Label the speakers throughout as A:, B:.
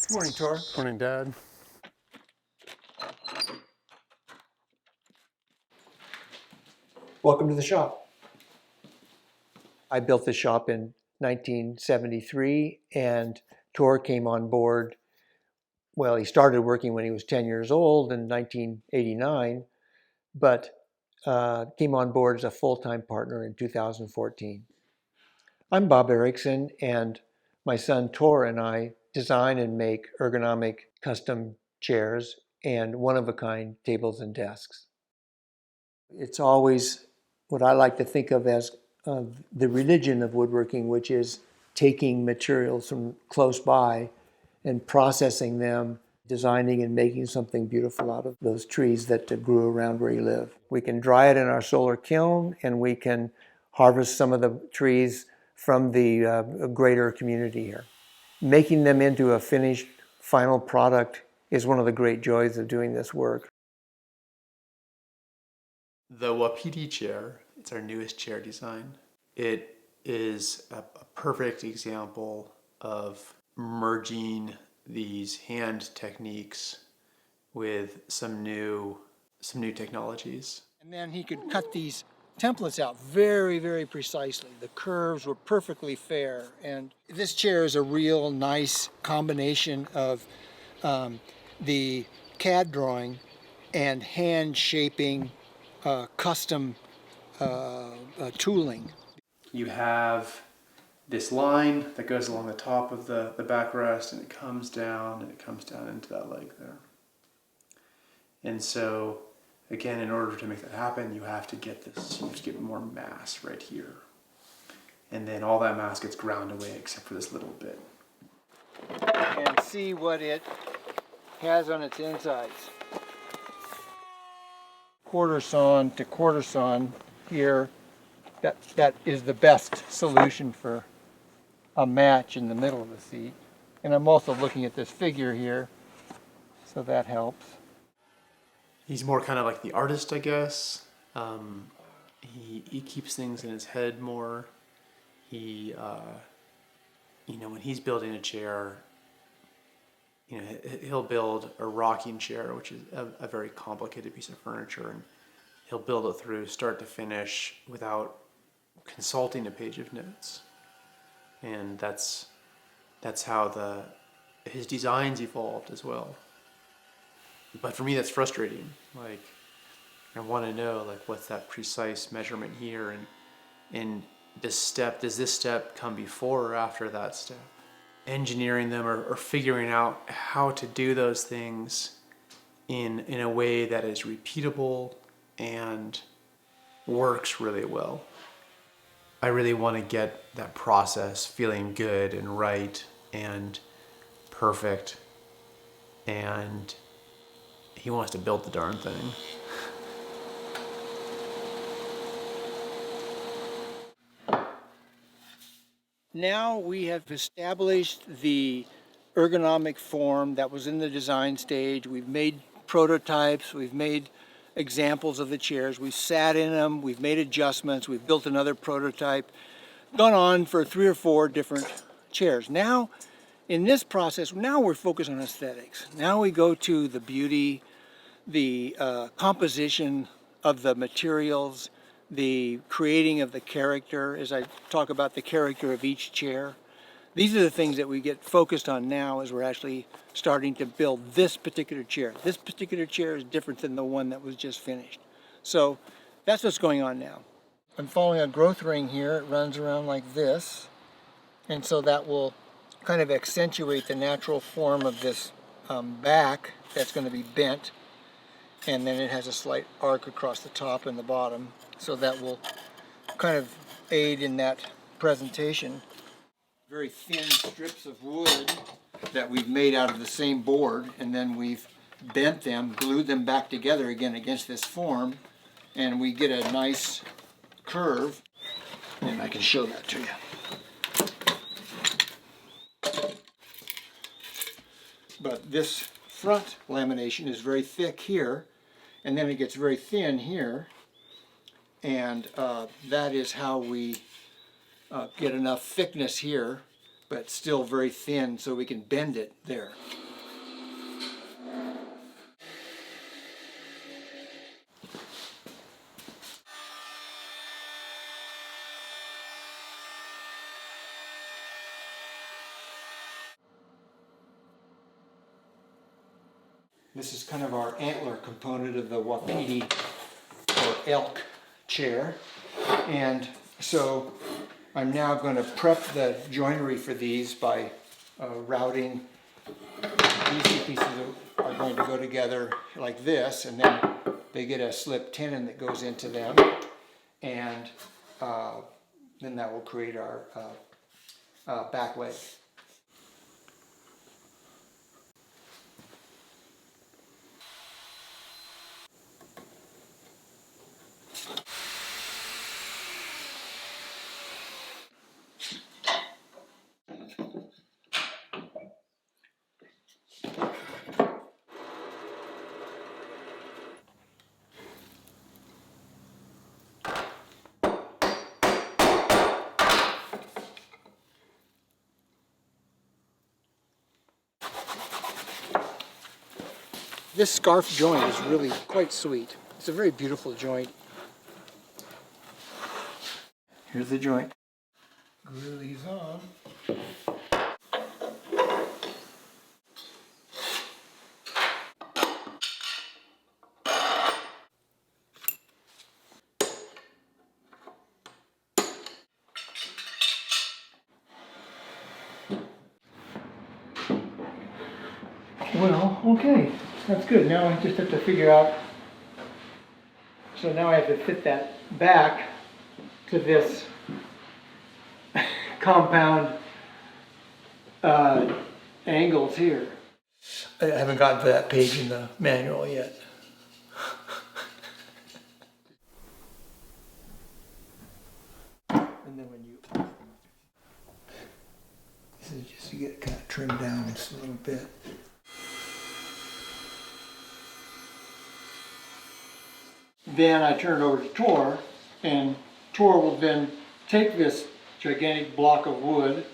A: Good morning, Tor.
B: Morning, Dad.
A: Welcome to the shop. I built the shop in 1973, and Tor came on board. Well, he started working when he was 10 years old in 1989, but came on board as a full-time partner in 2014. I'm Bob Erickson, and my son Tor and I design and make ergonomic custom chairs and one-of-a-kind tables and desks. It's always what I like to think of as the religion of woodworking, which is taking materials from close by and processing them, designing and making something beautiful out of those trees that grew around where you live. We can dry it in our solar kiln, and we can harvest some of the trees from the greater community here. Making them into a finished final product is one of the great joys of doing this work.
B: The Wapiti chair, it's our newest chair design. It is a perfect example of merging these hand techniques with some new technologies.
C: And then he could cut these templates out very, very precisely. The curves were perfectly fair. And this chair is a real nice combination of the CAD drawing and hand shaping custom tooling.
B: You have this line that goes along the top of the backrest, and it comes down into that leg there. And so again, in order to make that happen, you have to get more mass right here. And then all that mass gets ground away except for this little bit.
C: And see what it has on its insides. Quarter sawn to quarter sawn here, that is the best solution for a match in the middle of the seat. And I'm also looking at this figure here, so that helps.
B: He's more kind of like the artist, I guess. He keeps things in his head more. He, when he's building a chair, he'll build a rocking chair, which is a very complicated piece of furniture, and he'll build it through start to finish without consulting a page of notes. And that's how his designs evolved as well. But for me, that's frustrating. Like, I want to know, like, what's that precise measurement here, and does this step come before or after that step? Engineering them or figuring out how to do those things in a way that is repeatable and works really well. I really want to get that process feeling good and right and perfect, and he wants to build the darn thing.
C: Now we have established the ergonomic form that was in the design stage. We've made prototypes, we've made examples of the chairs, we've sat in them, we've made adjustments, we've built another prototype, gone on for 3 or 4 different chairs. Now, in this process, now we're focused on aesthetics. Now we go to the beauty, the composition of the materials, the creating of the character, as I talk about the character of each chair. These are the things that we get focused on now as we're actually starting to build this particular chair. This particular chair is different than the one that was just finished. So that's what's going on now. I'm following a growth ring here. It runs around like this. And so that will kind of accentuate the natural form of this back that's going to be bent. And then it has a slight arc across the top and the bottom. So that will kind of aid in that presentation. Very thin strips of wood that we've made out of the same board, and then we've bent them, glued them back together again against this form, and we get a nice curve, and I can show that to you. But this front lamination is very thick here, and then it gets very thin here, and that is how we get enough thickness here but still very thin so we can bend it there. This is kind of our antler component of the wapiti or elk chair. And so I'm now going to prep the joinery for these by routing. These two pieces are going to go together like this, and then they get a slip tenon that goes into them, and then that will create our back leg. This scarf joint is really quite sweet. It's a very beautiful joint. Here's the joint. Glue these on. Well, okay, that's good. Now I just have to figure out, so now I have to fit that back to this compound angles here. I haven't gotten to that page in the manual yet. And then when you, this is just to get it kind of trimmed down just a little bit. Then I turn it over to Tor, and Tor will then take this gigantic block of wood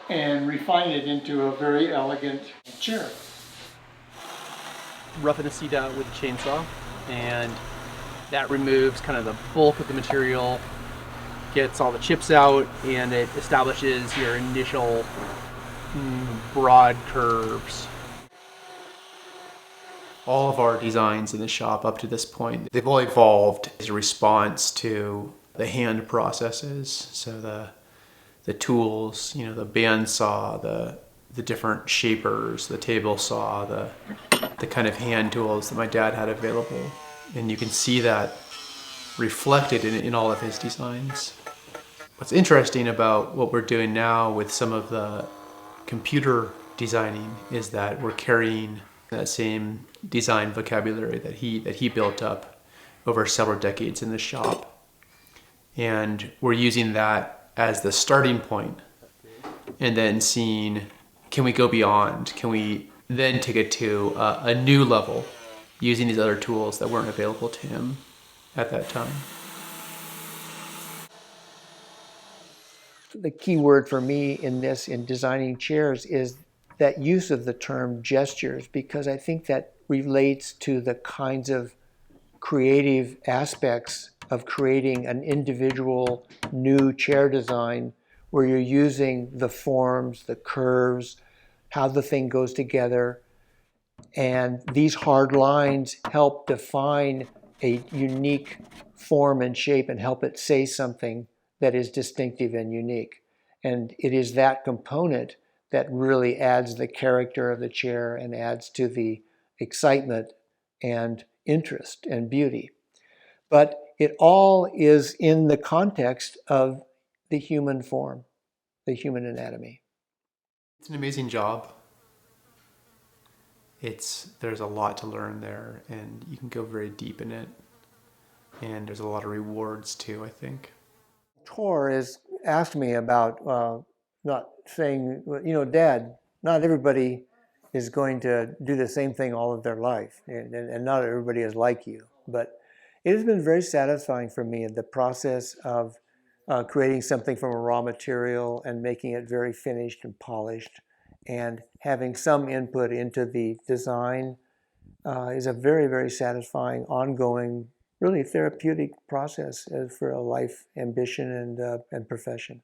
C: and refine it into a very elegant chair.
B: Roughing the seat out with a chainsaw, and that removes kind of the bulk of the material, gets all the chips out, and it establishes your initial broad curves. All of our designs in the shop up to this point, they've all evolved as a response to the hand processes. So the tools, you know, the bandsaw, the different shapers, the table saw, the kind of hand tools that my dad had available. And you can see that reflected in all of his designs. What's interesting about what we're doing now with some of the computer designing is that we're carrying that same design vocabulary that he built up over several decades in the shop. And we're using that as the starting point, and then seeing, can we go beyond? Can we then take it to a new level using these other tools that weren't available to him at that time?
A: The key word for me in this, in designing chairs, is that use of the term gestures, because I think that relates to the kinds of creative aspects of creating an individual new chair design where you're using the forms, the curves, how the thing goes together. And these hard lines help define a unique form and shape and help it say something that is distinctive and unique. And it is that component that really adds the character of the chair and adds to the excitement and interest and beauty. But it all is in the context of the human form, the human anatomy.
B: It's an amazing job. There's a lot to learn there, and you can go very deep in it. And there's a lot of rewards too, I think.
A: Tor has asked me about not saying, you know, Dad, not everybody is going to do the same thing all of their life, and not everybody is like you. But it has been very satisfying for me in the process of creating something from a raw material and making it very finished and polished, and having some input into the design is a very, very satisfying, ongoing, really therapeutic process for a life ambition and profession.